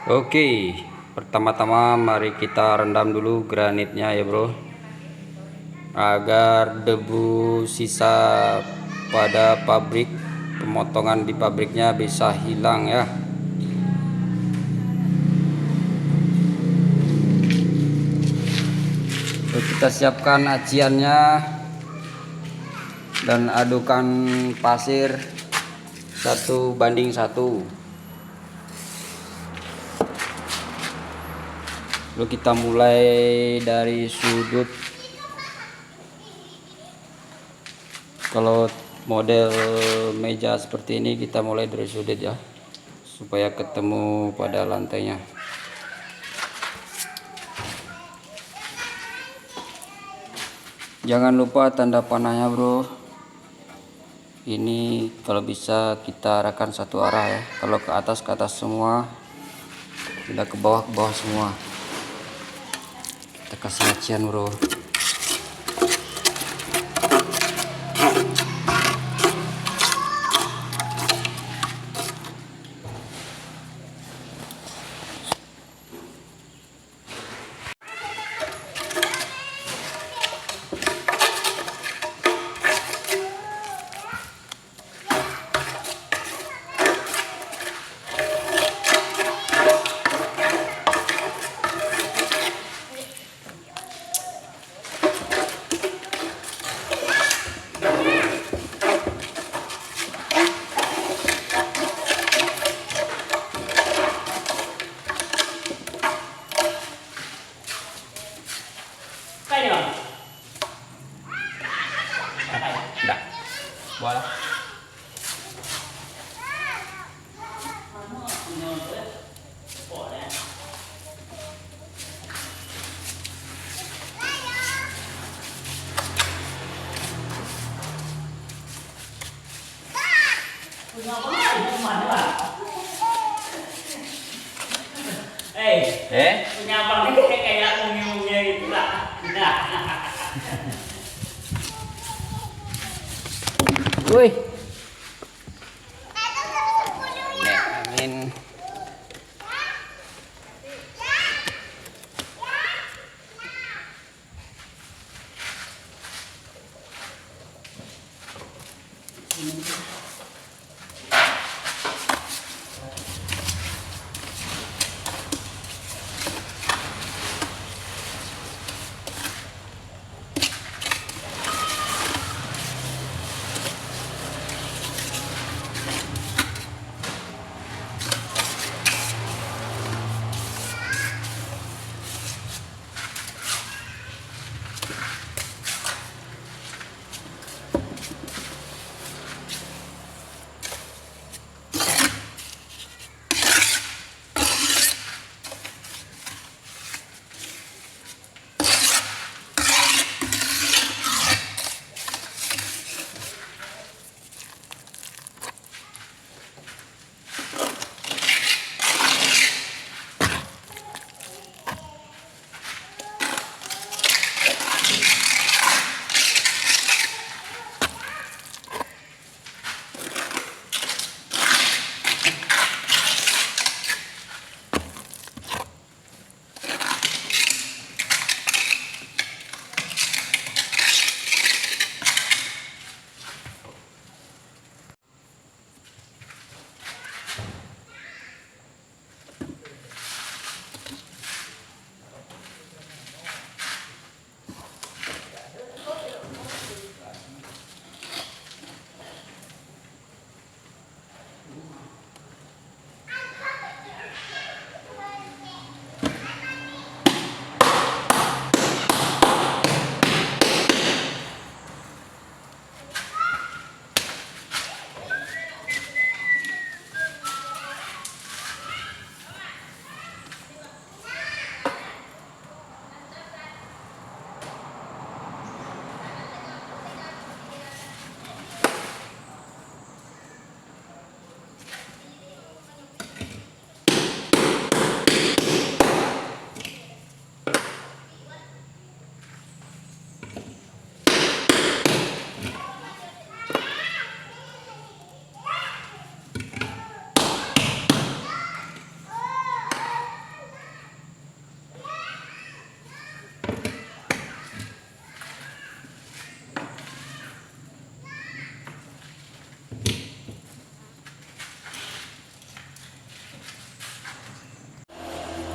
Oke, pertama-tama mari kita rendam dulu granitnya ya bro, agar debu sisa pada pabrik, pemotongan di pabriknya bisa hilang ya. Oke, kita siapkan aciannya dan adukan pasir 1:1. Lalu kita mulai dari sudut. Kalau model meja seperti ini kita mulai dari sudut ya, supaya ketemu pada lantainya. Jangan lupa tanda panahnya bro. Ini kalau bisa kita arahkan satu arah ya. Kalau ke atas semua, tidak ke bawah semua. Kita kasih acian bro. Enggak. Boleh. Punya abang ini kayak mungil-mungil gitu lah. Woi. Amin.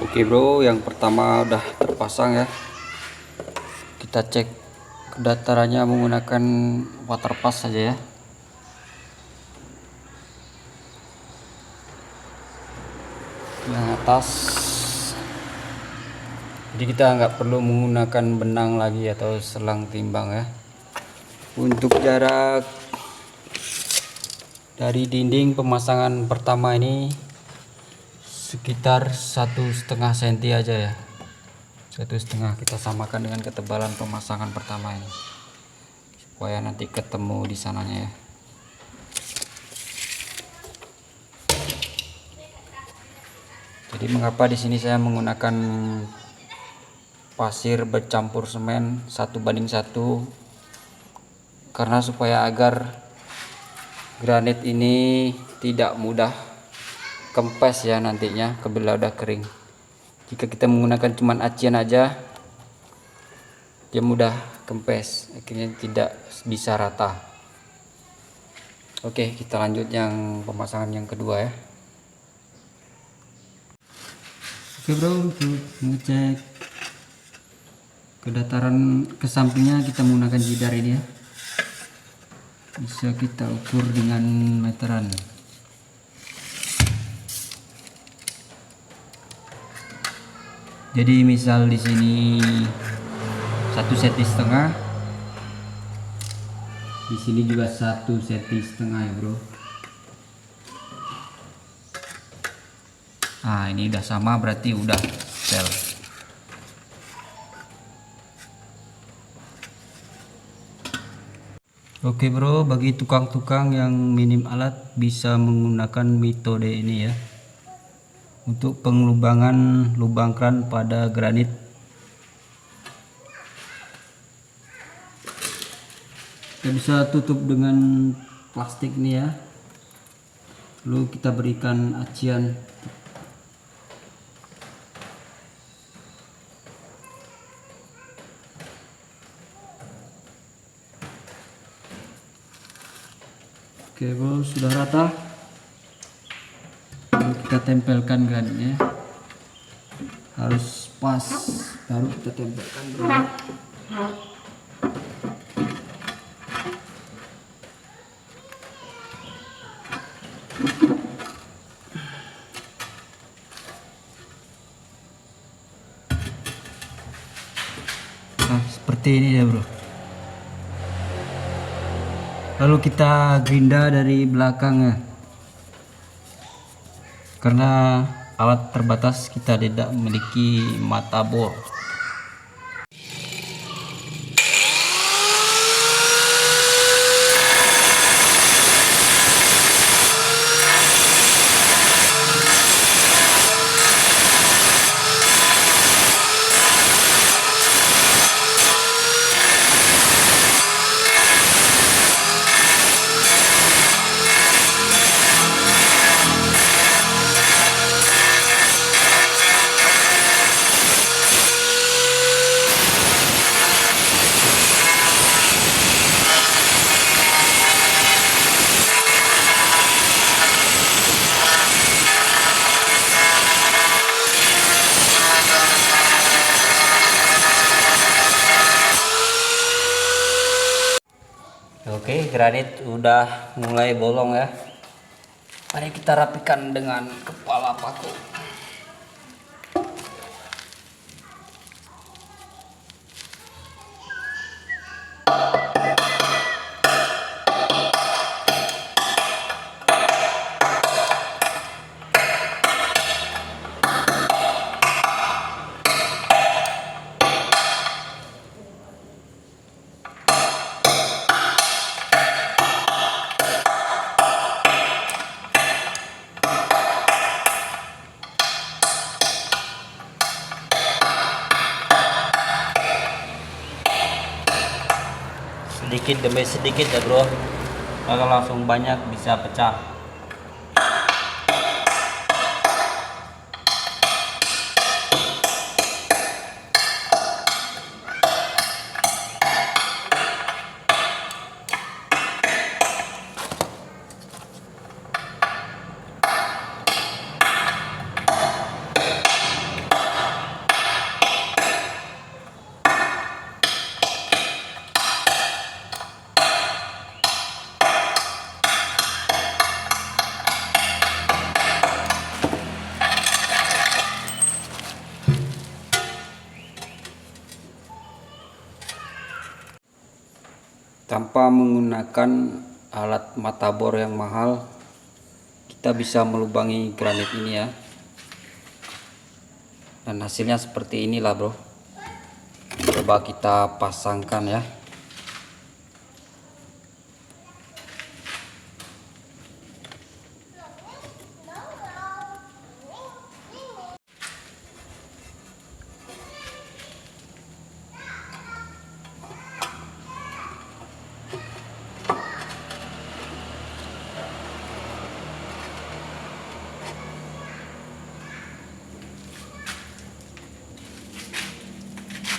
Oke bro, yang pertama udah terpasang ya. Kita cek kedatarannya menggunakan water pass saja ya. Yang atas, jadi kita nggak perlu menggunakan benang lagi atau selang timbang ya. Untuk jarak dari dinding pemasangan pertama ini sekitar 1,5 cm aja ya, 1,5. Kita samakan dengan ketebalan pemasangan pertama ini supaya nanti ketemu di sananya ya. Jadi mengapa di sini saya menggunakan pasir bercampur semen 1:1, karena supaya agar granit ini tidak mudah kempes ya nantinya bila udah kering. Jika kita menggunakan cuman acian aja, dia mudah kempes, akhirnya tidak bisa rata. Oke, kita lanjut yang pemasangan yang kedua ya. Oke bro, untuk mengecek kedataran ke sampingnya kita menggunakan jidar ini ya. Bisa kita ukur dengan meteran. Jadi misal di sini 1,5 cm, di sini juga 1,5 cm ya bro. Nah ini udah sama, berarti udah sel. Oke bro, bagi tukang-tukang yang minim alat bisa menggunakan metode ini ya, untuk pengelubangan lubang kran pada granit. Kita bisa tutup dengan plastik nih ya, lalu kita berikan acian. Oke bro, sudah rata. Lalu kita tempelkan granitnya, harus pas baru kita tempelkan bro. Nah seperti ini ya bro. Lalu kita gerinda dari belakang ya, karena alat terbatas, kita tidak memiliki mata bor. Oke, granit udah mulai bolong ya. Mari kita rapikan dengan kepala paku. Sedikit demi sedikit ya bro, kalau langsung banyak bisa pecah. Tanpa menggunakan alat mata bor yang mahal, kita bisa melubangi granit ini ya. Dan hasilnya seperti inilah bro. Coba kita pasangkan ya.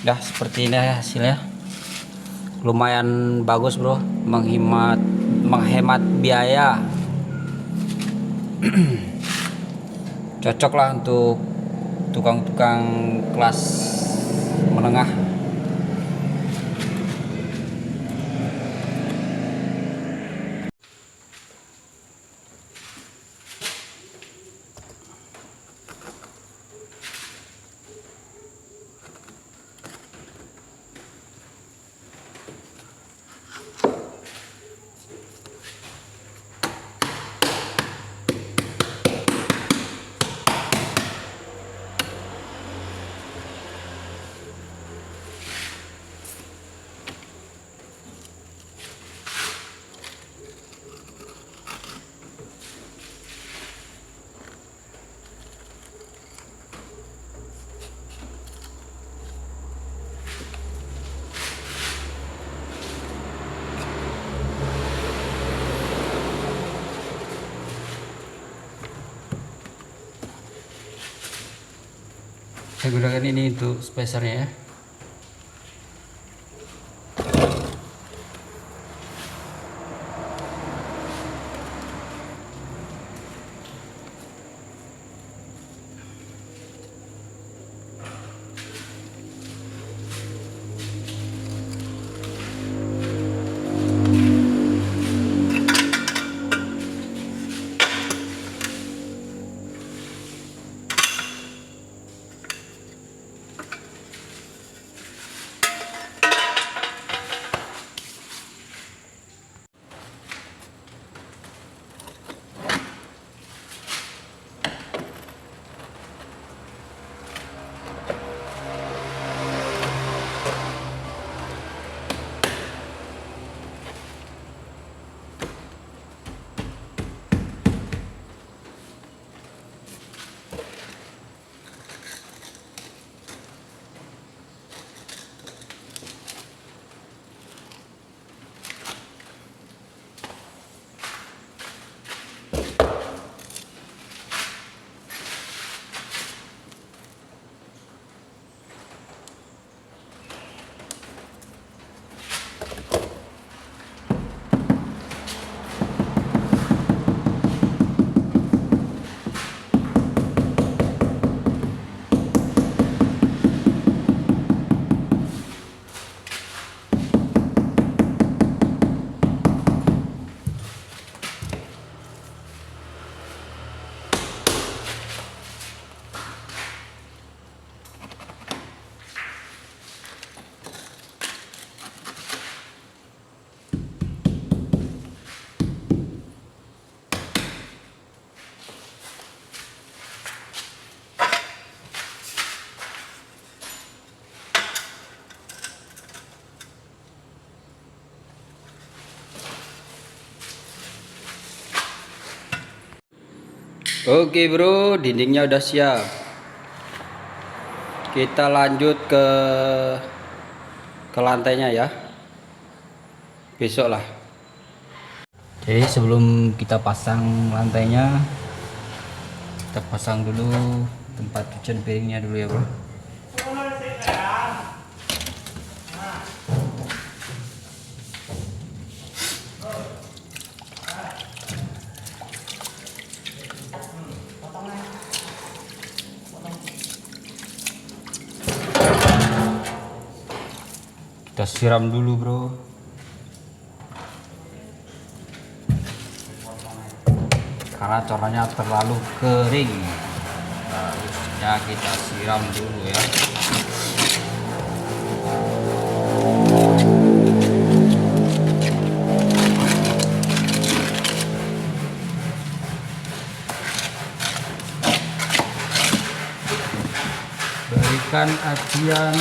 Dah seperti ini ya hasilnya. Lumayan bagus bro, menghemat biaya. Cocok lah untuk tukang-tukang kelas menengah. Saya gunakan ini untuk spacernya ya. Oke bro, dindingnya udah siap. Kita lanjut ke lantainya ya. Besok lah. Jadi sebelum kita pasang lantainya, kita pasang dulu tempat cucian piringnya dulu ya bro. Kita siram dulu bro, karena coranya terlalu kering, harusnya kita siram dulu ya. berikan acian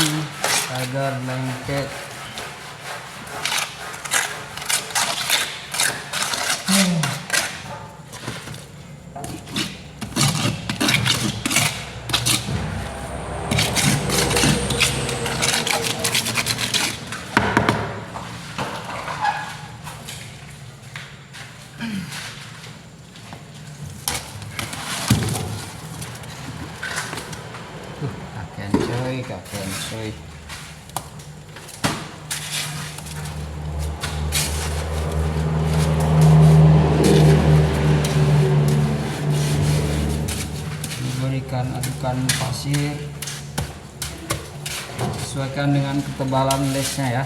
agar lengket. Kakek soy. Berikan adukan pasir, sesuaikan dengan ketebalan lesnya ya.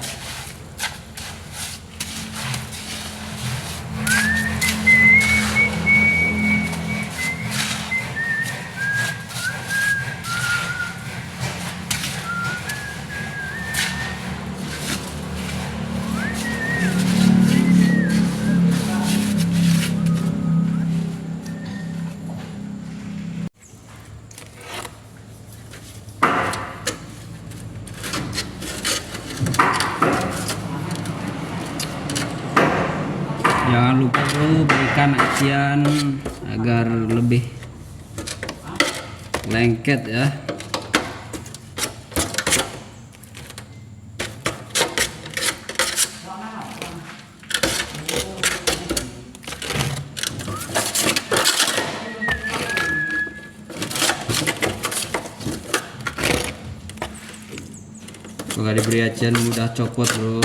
Jangan lupa bro, berikan acian agar lebih lengket ya. Kalau diberi acian mudah copot bro.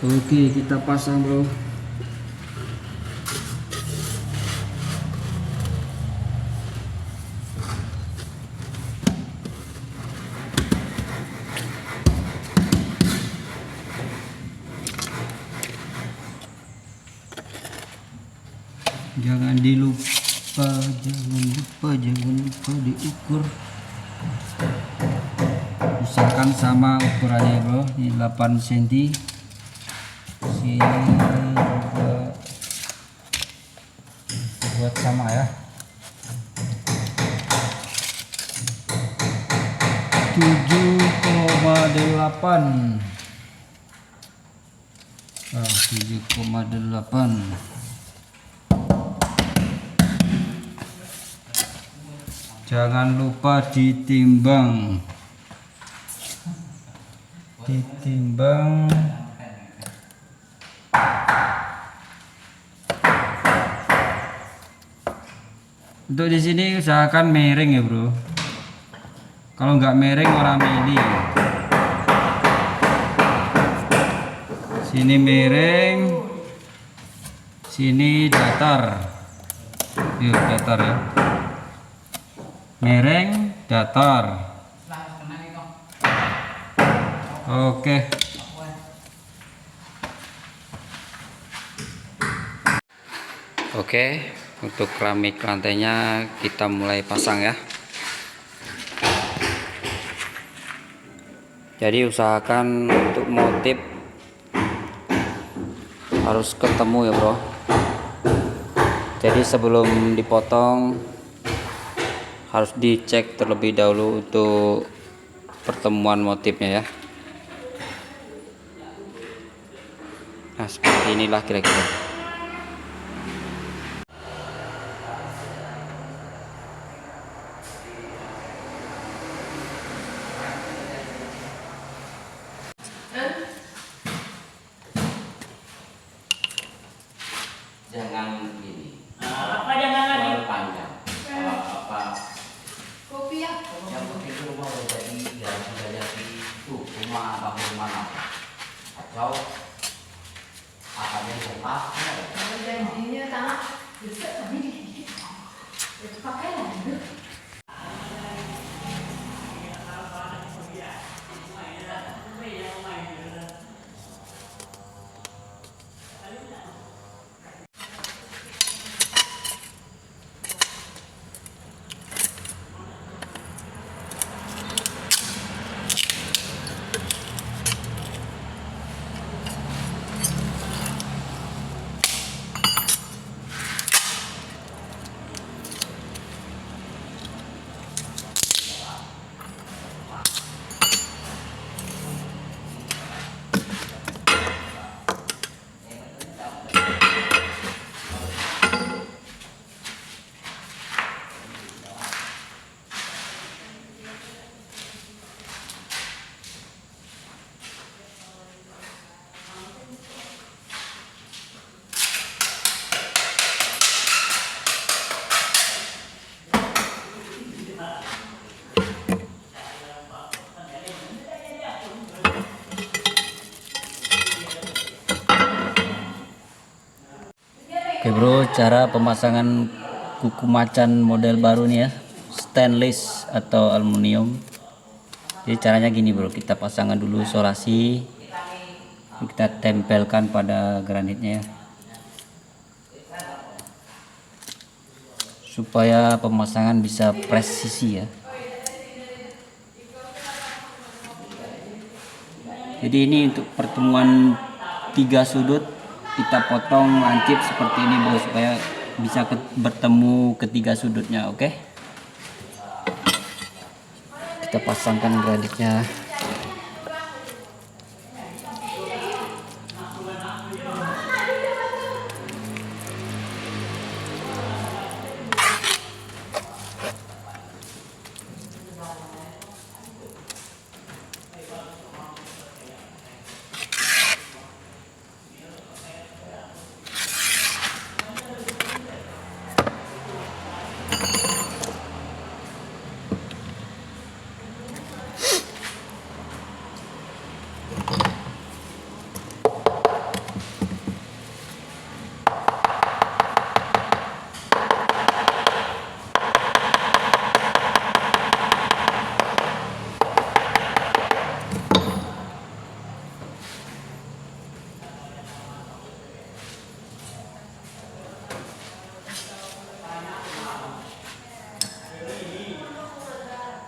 Oke, kita pasang bro. Jangan lupa diukur. Usahakan sama ukurannya bro. Ini 8 cm. Sini juga buat sama ya. 7,8. 7,8. Jangan lupa ditimbang. Untuk di sini usahakan miring ya bro. Kalau nggak miring orang mili. Sini miring, sini datar. Yuk datar ya. Miring, datar. Oke. Oke, untuk keramik lantainya kita mulai pasang ya. Jadi usahakan untuk motif harus ketemu ya bro. Jadi sebelum dipotong harus dicek terlebih dahulu untuk pertemuan motifnya ya. Nah seperti inilah kira-kira. Jangan gini, Apa jangan lagi? terlalu panjang. Apa Kopi ya? yang begitu rumah udah jadi, ya sudah jadi tuh rumah bangun rumah apa? Atau Kalau janjinya tanah besar tapi pakai lah. Oke bro, cara pemasangan kuku macan model baru nih ya, stainless atau aluminium. Jadi caranya gini bro, kita pasangkan dulu isolasi, kita tempelkan pada granitnya ya, supaya pemasangan bisa presisi ya. Jadi ini untuk pertemuan 3 sudut kita potong lancip seperti ini bro, supaya bisa bertemu ketiga sudutnya. Oke, kita pasangkan granitnya.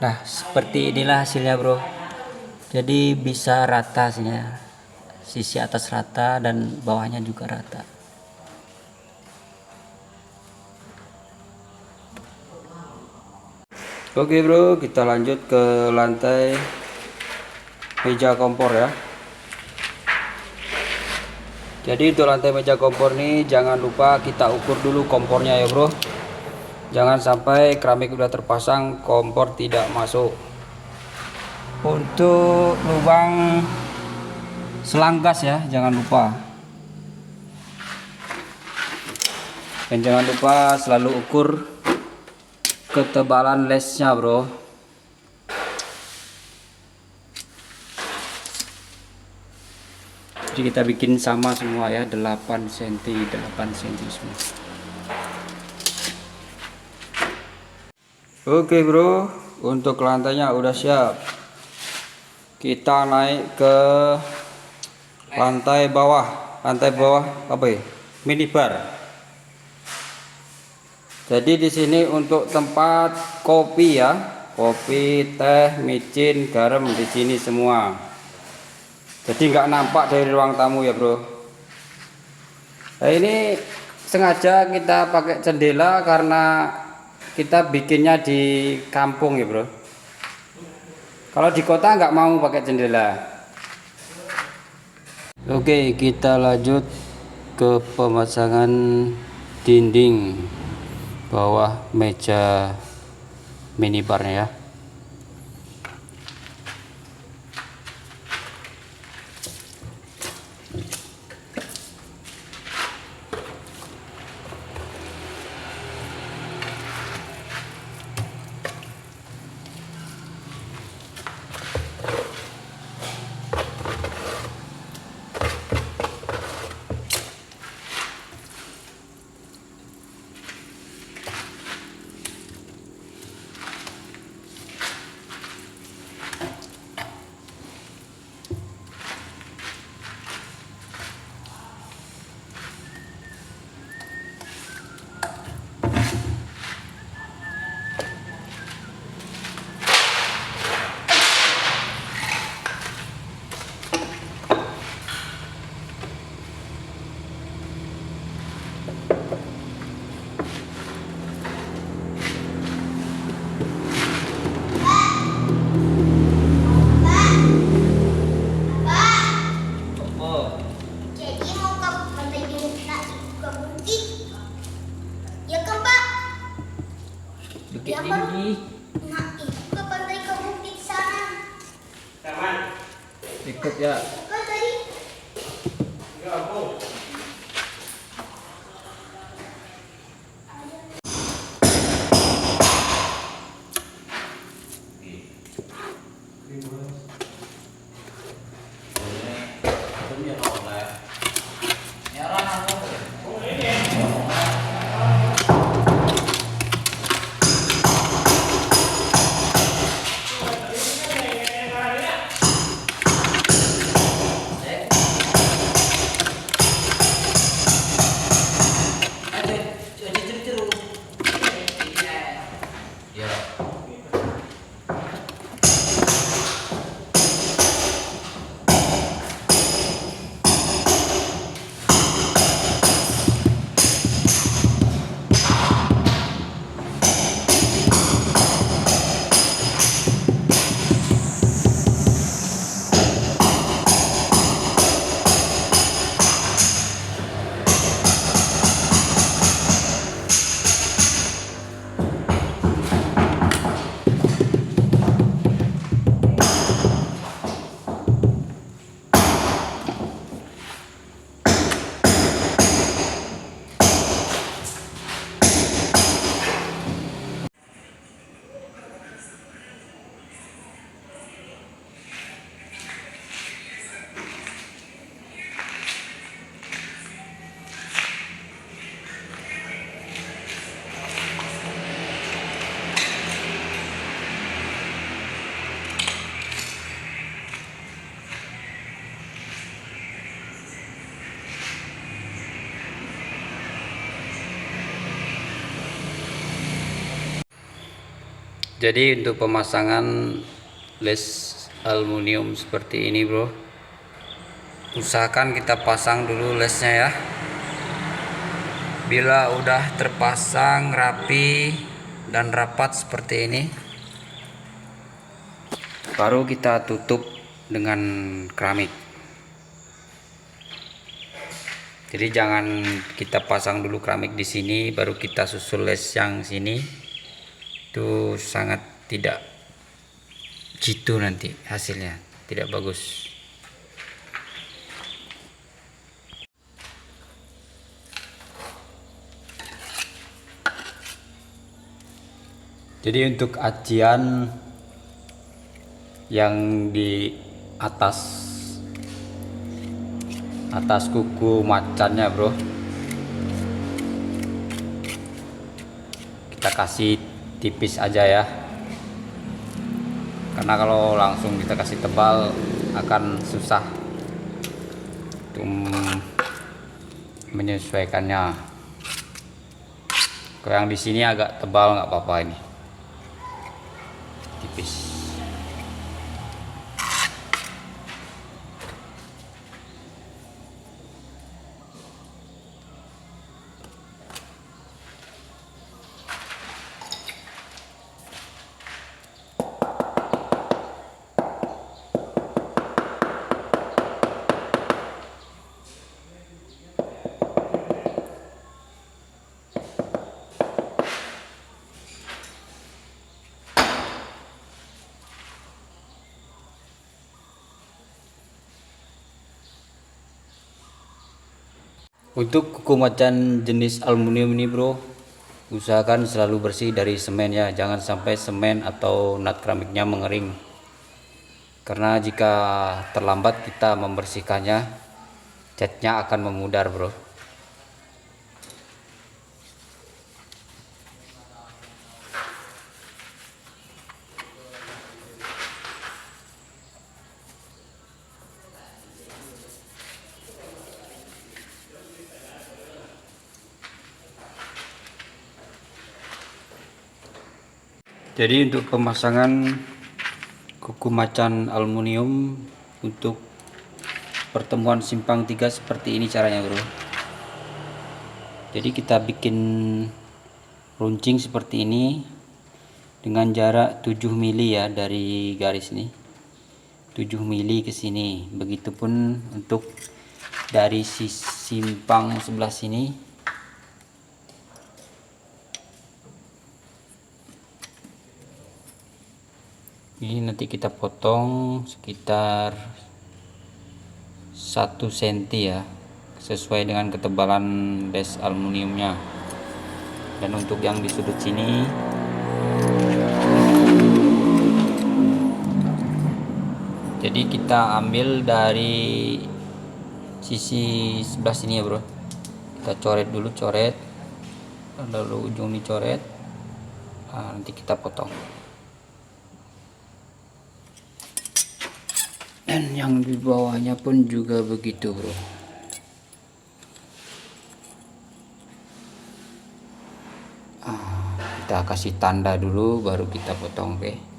Nah, seperti inilah hasilnya bro. Jadi bisa rata hasilnya, sisi atas rata dan bawahnya juga rata. Oke bro, kita lanjut ke lantai meja kompor ya. Jadi untuk lantai meja kompor nih jangan lupa kita ukur dulu kompornya ya bro. Jangan sampai keramik udah terpasang kompor tidak masuk. Untuk lubang selang gas ya, jangan lupa. Dan jangan lupa selalu ukur ketebalan lesnya bro. Jadi kita bikin sama semua ya, 8 cm 8 cm semua. Oke bro, untuk lantainya udah siap. Kita naik ke lantai bawah. Lantai bawah apa ya? Minibar. Jadi di sini untuk tempat kopi ya, kopi, teh, micin, garam di sini semua. Jadi nggak nampak dari ruang tamu ya bro. Nah ini sengaja kita pakai jendela karena kita bikinnya di kampung ya bro. Kalau di kota nggak mau pakai jendela. Oke, kita lanjut ke pemasangan dinding bawah meja minibarnya ya. Ya. Jadi untuk pemasangan les aluminium seperti ini bro, usahakan kita pasang dulu lesnya ya. Bila udah terpasang rapi dan rapat seperti ini, baru kita tutup dengan keramik. Jadi jangan kita pasang dulu keramik di sini baru kita susul les yang sini. Itu sangat tidak jitu, nanti hasilnya tidak bagus. Jadi untuk acian yang di atas kuku macannya bro, kita kasih tipis aja ya, karena kalau langsung kita kasih tebal akan susah untuk menyesuaikannya. Kalau yang di sini agak tebal nggak apa-apa, ini tipis. Untuk kuku macan jenis aluminium ini bro, usahakan selalu bersih dari semen ya, jangan sampai semen atau nut keramiknya mengering, karena jika terlambat kita membersihkannya, catnya akan memudar bro. Jadi untuk pemasangan kuku macan aluminium untuk pertemuan simpang 3 seperti ini caranya bro. Jadi kita bikin runcing seperti ini dengan jarak 7 mili ya dari garis ini, 7 mili ke sini. Begitupun untuk dari simpang sebelah sini. Ini nanti kita potong sekitar 1 cm ya, sesuai dengan ketebalan des aluminiumnya. Dan untuk yang di sudut sini jadi kita ambil dari sisi sebelah sini ya bro, kita coret dulu, lalu ujung dicoret. Nah, nanti kita potong. Dan yang di bawahnya pun juga begitu bro. Kita kasih tanda dulu baru kita potong, oke.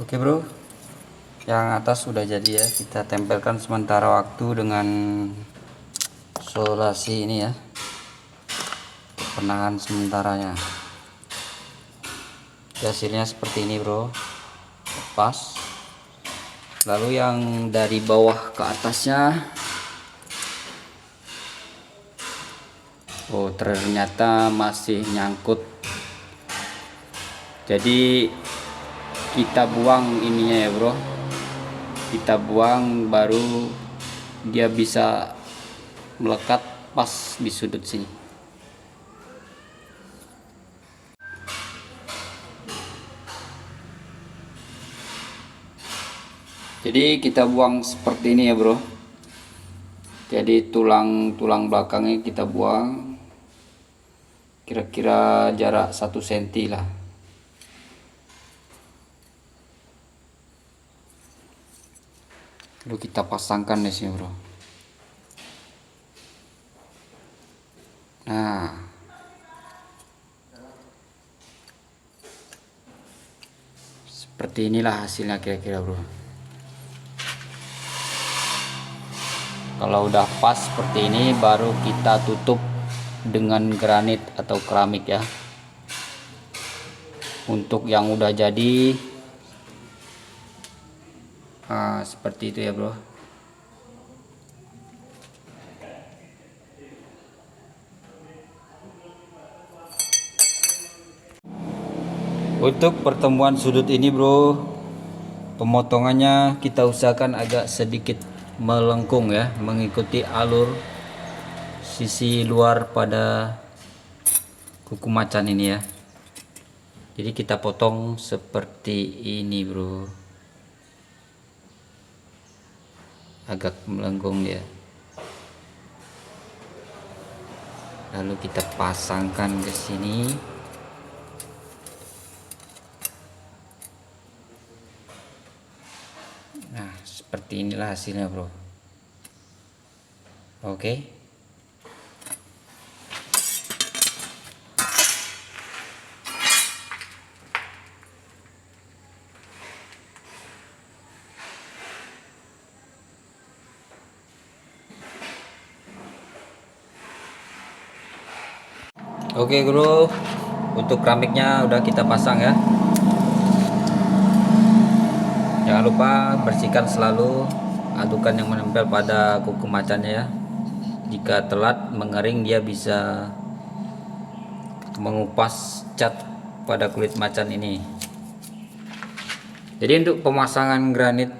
Oke bro, yang atas sudah jadi ya, kita tempelkan sementara waktu dengan solasi ini ya, penahan sementaranya. Hasilnya seperti ini bro, lepas. Lalu yang dari bawah ke atasnya, oh ternyata masih nyangkut. Jadi kita buang ininya ya bro, kita buang baru dia bisa melekat pas di sudut sini. Jadi kita buang seperti ini ya bro, jadi tulang belakangnya kita buang kira-kira jarak 1 cm lah. Lalu kita pasangkan di sini bro. Nah, seperti inilah hasilnya kira-kira bro. Kalau udah pas seperti ini baru kita tutup dengan granit atau keramik ya. Untuk yang udah jadi seperti itu ya bro. Untuk pertemuan sudut ini bro, pemotongannya kita usahakan agak sedikit melengkung ya, mengikuti alur sisi luar pada kuku macan ini ya. Jadi kita potong seperti ini bro, agak melengkung dia. Lalu kita pasangkan ke sini. Nah seperti inilah hasilnya bro. Oke. Oke bro, untuk keramiknya udah kita pasang ya. Jangan lupa bersihkan selalu adukan yang menempel pada kuku macannya ya. Jika telat mengering dia bisa mengupas cat pada kulit macan ini. Jadi untuk pemasangan granit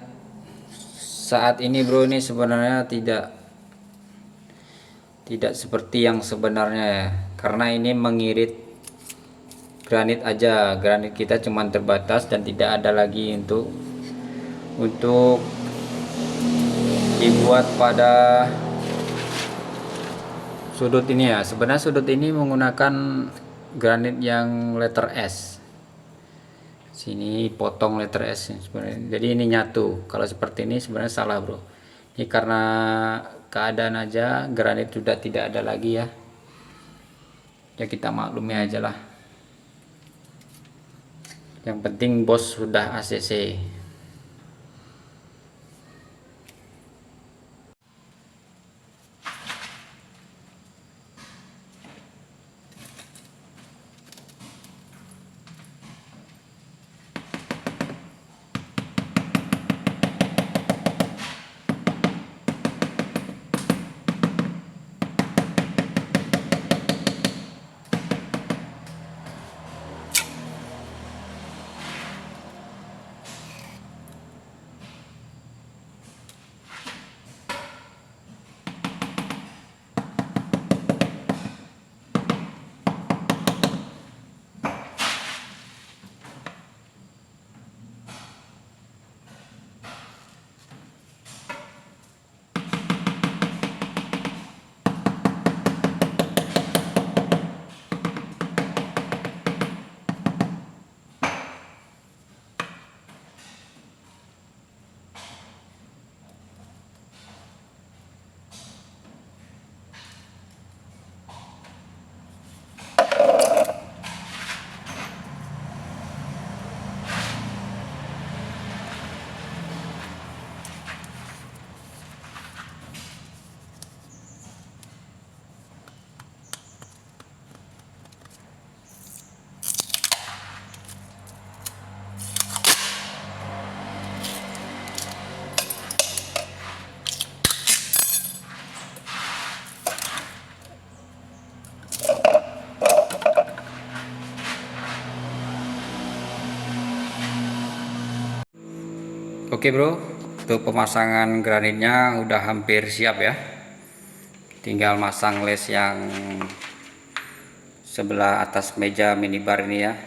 saat ini bro, ini sebenarnya tidak seperti yang sebenarnya ya, karena ini mengirit granit aja. Granit kita cuma terbatas dan tidak ada lagi untuk dibuat pada sudut ini ya. Sebenarnya sudut ini menggunakan granit yang letter S. Sini potong letter S sebenarnya. Jadi ini nyatu. Kalau seperti ini sebenarnya salah bro. Ini karena keadaan aja granit sudah tidak ada lagi ya. Ya kita maklumi aja lah. Yang penting bos sudah ACC. Oke bro, untuk pemasangan granitnya udah hampir siap ya. Tinggal masang les yang sebelah atas meja minibar ini ya.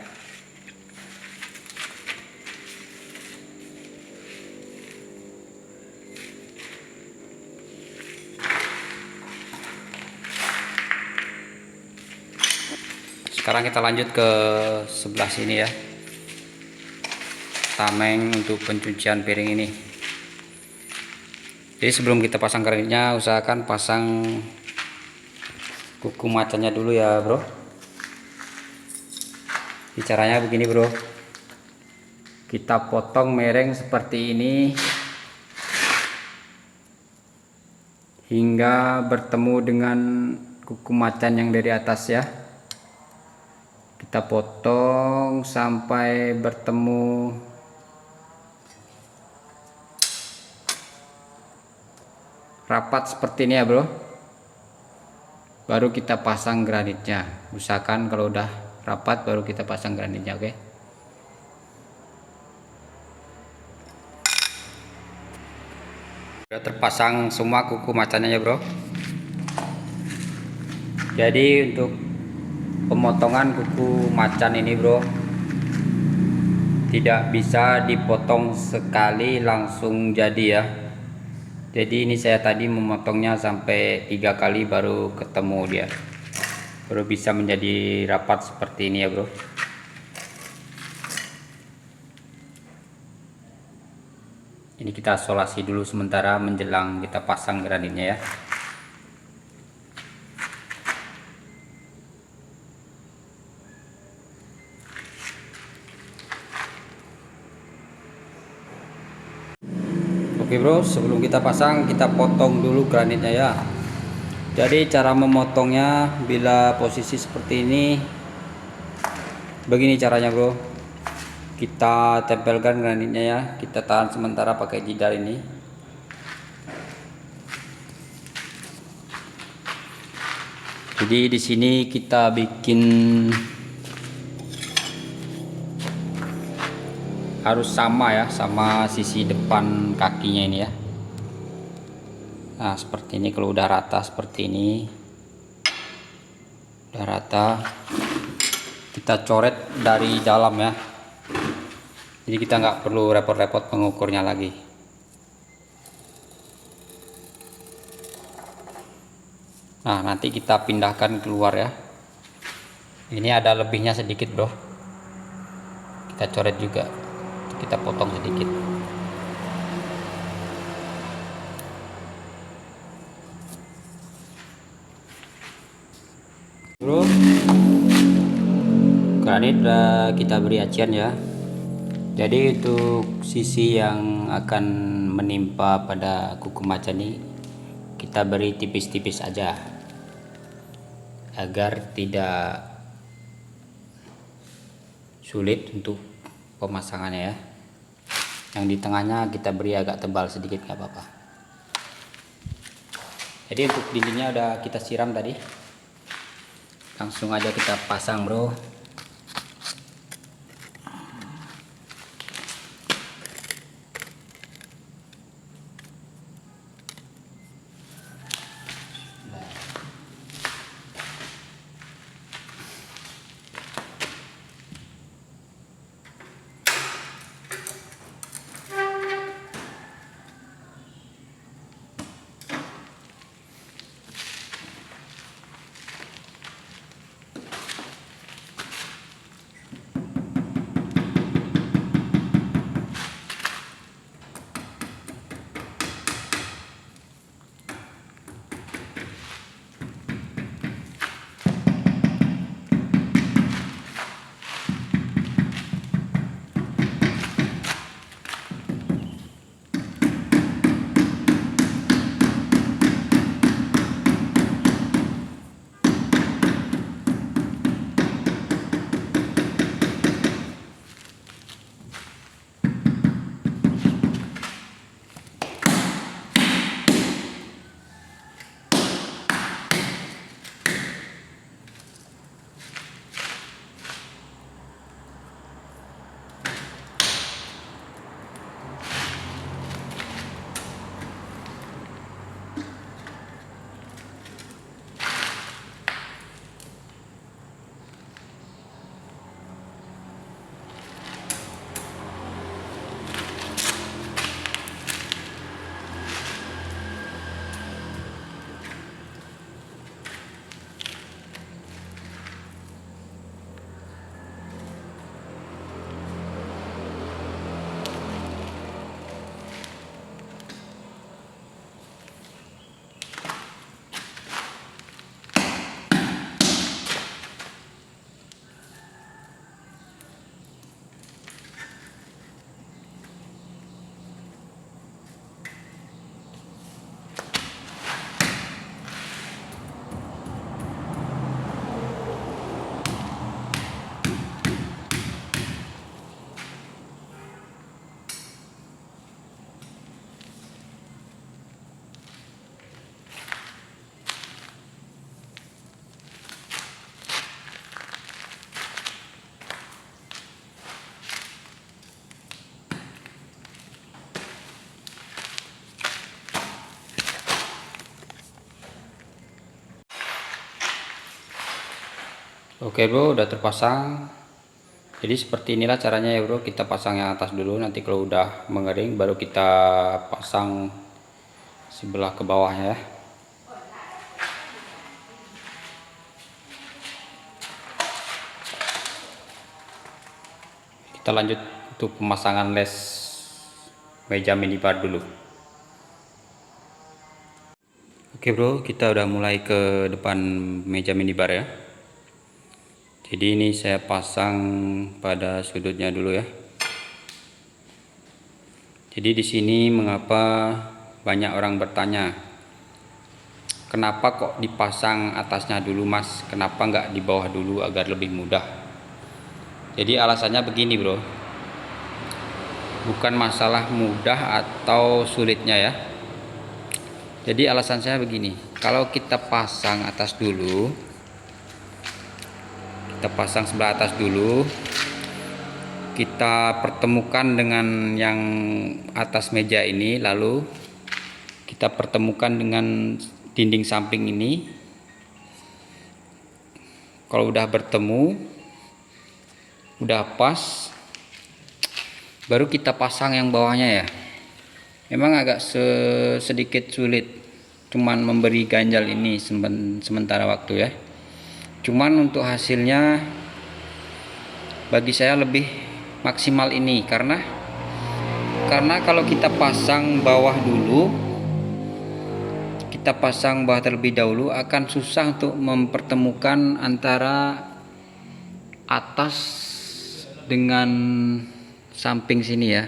Sekarang kita lanjut ke sebelah sini ya. Tameng untuk pencucian piring ini. Jadi sebelum kita pasang granitnya, usahakan pasang kuku macannya dulu ya bro. Caranya begini bro, kita potong mereng seperti ini hingga bertemu dengan kuku macan yang dari atas ya. Kita potong sampai bertemu rapat seperti ini ya bro. Baru kita pasang granitnya. Usahakan kalau udah rapat baru kita pasang granitnya, oke? Sudah terpasang semua kuku macannya ya bro. Jadi untuk pemotongan kuku macan ini bro, tidak bisa dipotong sekali langsung jadi ya. Jadi ini saya tadi memotongnya sampai 3 kali baru ketemu dia, baru bisa menjadi rapat seperti ini ya bro. Ini kita isolasi dulu sementara menjelang kita pasang granitnya ya. Oke bro, sebelum kita pasang kita potong dulu granitnya ya. Jadi cara memotongnya bila posisi seperti ini, begini caranya bro. Kita tempelkan granitnya ya, kita tahan sementara pakai jidar ini. Jadi di sini kita bikin harus sama ya, sama sisi depan kakinya ini ya. Nah seperti ini, kalau udah rata seperti ini, udah rata, kita coret dari dalam ya. Jadi kita nggak perlu repot-repot mengukurnya lagi. Nah nanti kita pindahkan keluar ya. Ini ada lebihnya sedikit bro, kita coret juga, kita potong sedikit. Bro, granit udah kita beri acian ya. Jadi untuk sisi yang akan menimpa pada kuku macan ini kita beri tipis-tipis aja agar tidak sulit untuk pemasangannya ya. Yang di tengahnya kita beri agak tebal sedikit, nggak apa-apa. Jadi untuk dindingnya udah kita siram tadi, langsung aja kita pasang bro. Oke bro, udah terpasang. Jadi seperti inilah caranya ya bro, kita pasang yang atas dulu, nanti kalau udah mengering baru kita pasang sebelah ke bawah ya. Kita lanjut untuk pemasangan les meja minibar dulu. Oke bro, kita udah mulai ke depan meja minibar ya. Jadi ini saya pasang pada sudutnya dulu ya. Jadi di sini mengapa banyak orang bertanya, kenapa kok dipasang atasnya dulu mas, kenapa nggak di bawah dulu agar lebih mudah? Jadi alasannya begini bro, bukan masalah mudah atau sulitnya ya. Jadi alasan saya begini, kalau kita pasang atas dulu, kita pasang sebelah atas dulu, kita pertemukan dengan yang atas meja ini, lalu kita pertemukan dengan dinding samping ini. Kalau udah bertemu, udah pas, baru kita pasang yang bawahnya ya. Memang agak sedikit sulit, cuman memberi ganjal ini sementara waktu ya. Cuman untuk hasilnya bagi saya lebih maksimal ini, karena kalau kita pasang bawah dulu, kita pasang bawah terlebih dahulu, akan susah untuk mempertemukan antara atas dengan samping sini ya.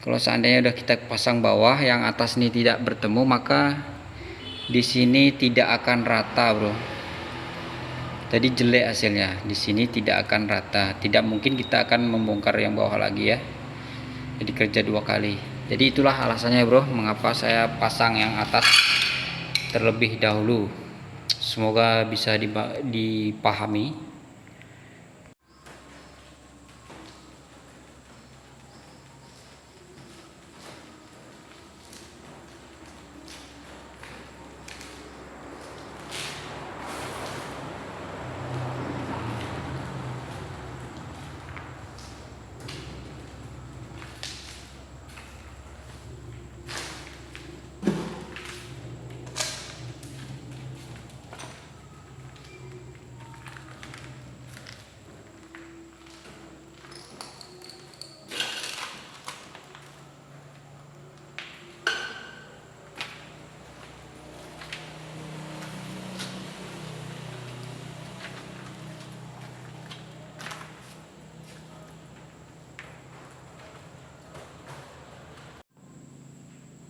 Kalau seandainya udah kita pasang bawah, yang atas ini tidak bertemu, maka di sini tidak akan rata bro. Jadi jelek hasilnya, di sini tidak akan rata. Tidak mungkin kita akan membongkar yang bawah lagi ya. Jadi kerja dua kali. Jadi itulah alasannya bro, mengapa saya pasang yang atas terlebih dahulu. Semoga bisa dipahami.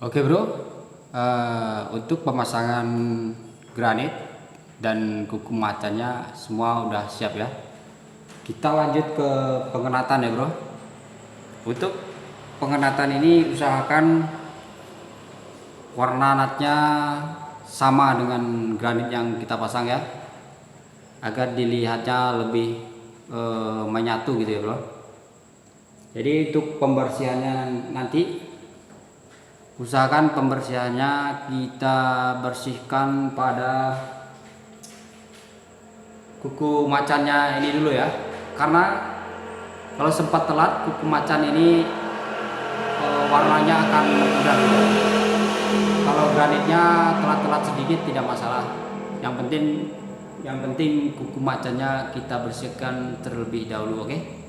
Oke bro, untuk pemasangan granit dan kuku macannya semua udah siap ya. Kita lanjut ke pengenatan ya bro. Untuk pengenatan ini usahakan warna natnya sama dengan granit yang kita pasang ya, agar dilihatnya lebih menyatu gitu ya bro. Jadi untuk pembersihannya nanti, usahakan pembersihannya kita bersihkan pada kuku macannya ini dulu ya, karena kalau sempat telat kuku macan ini warnanya akan pudar. Kalau granitnya telat-telat sedikit tidak masalah, yang penting kuku macannya kita bersihkan terlebih dahulu. Oke?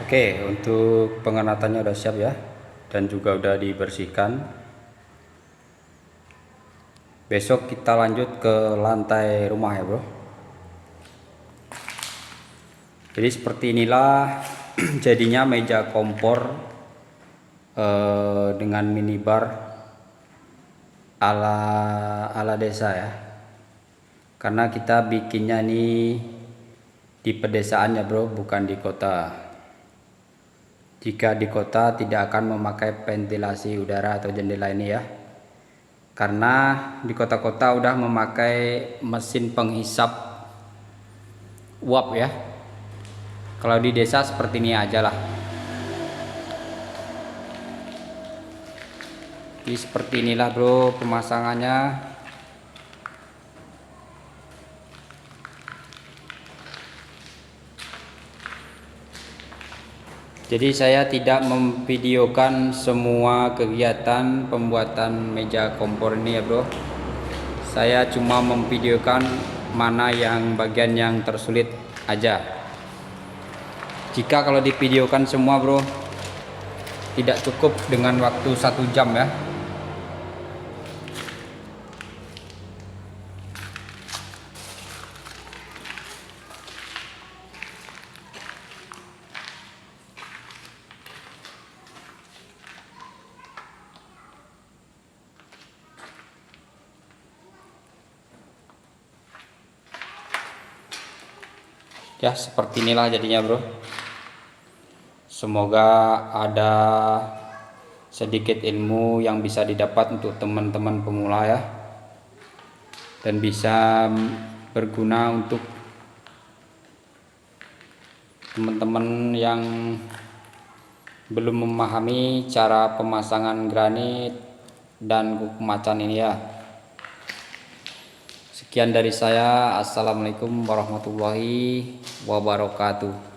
Oke, untuk pengenatannya udah siap ya, dan juga udah dibersihkan. Besok kita lanjut ke lantai rumah ya bro. Jadi seperti inilah jadinya meja kompor dengan minibar ala desa ya. Karena kita bikinnya nih di pedesaan ya bro, bukan di kota. Jika di kota tidak akan memakai ventilasi udara atau jendela ini ya. Karena di kota-kota udah memakai mesin penghisap uap ya. Kalau di desa seperti ini aja lah. Jadi seperti inilah bro pemasangannya. Jadi saya tidak memvideokan semua kegiatan pembuatan meja kompor ini ya bro. Saya cuma memvideokan mana yang bagian yang tersulit aja. Jika kalau divideokan semua bro, tidak cukup dengan waktu 1 jam ya. Ya seperti inilah jadinya bro. Semoga ada sedikit ilmu yang bisa didapat untuk teman-teman pemula ya, dan bisa berguna untuk teman-teman yang belum memahami cara pemasangan granit dan kuku macan ini ya. Sekian dari saya. Assalamualaikum warahmatullahi wabarakatuh.